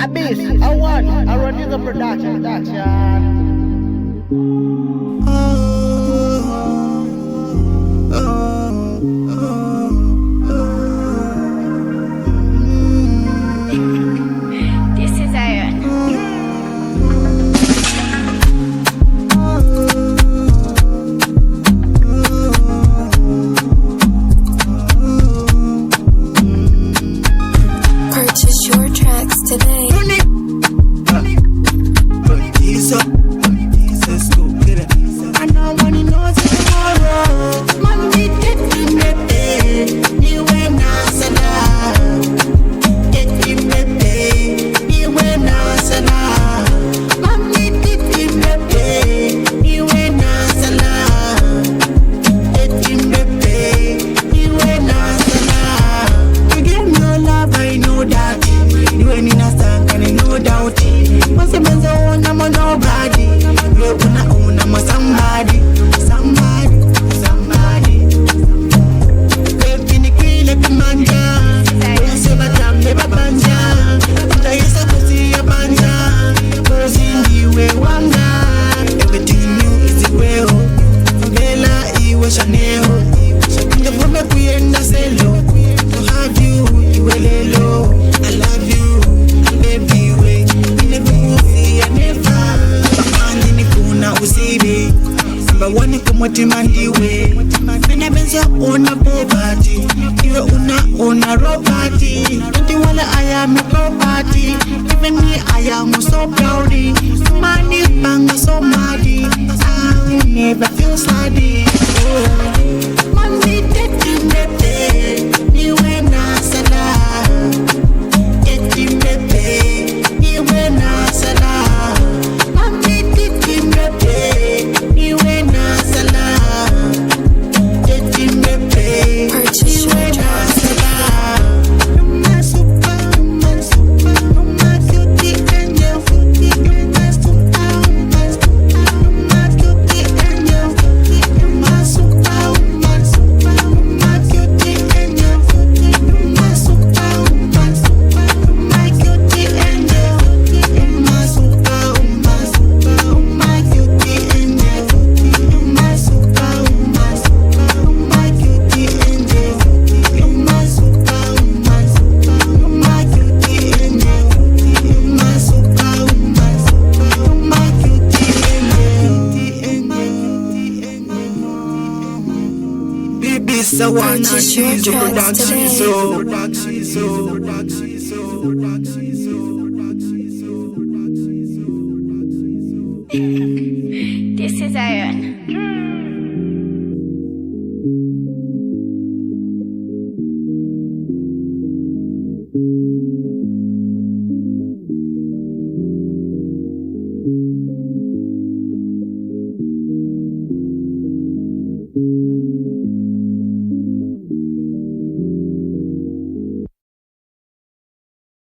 Abyss, I run the production. This is Iron. Purchase your tracks today. Deezo, let's go get it. I know money knows tomorrow. Money getting me, niwe nasala. Getting me, niwe nasala. Money getting me, niwe nasala. Getting me, niwe nasala. You give me your love, I know that. You ain't in a stand, and I no doubt. Once a man's own, I'm a nobody. You wanna own, I'm a somebody. Baby, ni kwile kumanja. Unasema tambeba banja. Utayesa kusi ya banja. Kozi ndiwe wanga. Everything new is the way. Vela iwe Chanel. Ndevume kuyenda selo. To have you, iwe lelo. I love you, baby we. Ninevuzi ya never. Bakandi ni kuna usibi. Samba wani kumutima ndiwe. Mena benza ona poverty. Iwe una robati. Don't wala I am a property. Even me I am so proud. Money banga so muddy. I will never feel saddy. Money taking me pay. Niwe nasala. Getting me pay. Niwe nasala. Money taking me pay. Niwe nasala. Getting me pay. Purchase your Niwe tracks nasala. My superwoman, my cutie angel. My superwoman, my cutie angel. My superwoman, my cutie angel. My superwoman, my cutie angel. My superwoman, my cutie angel. My superwoman, my cutie angel. My superwoman, my cutie angel. My superwoman, my cutie angel. Baby, so one Purchase your Deezo tracks production, today. so.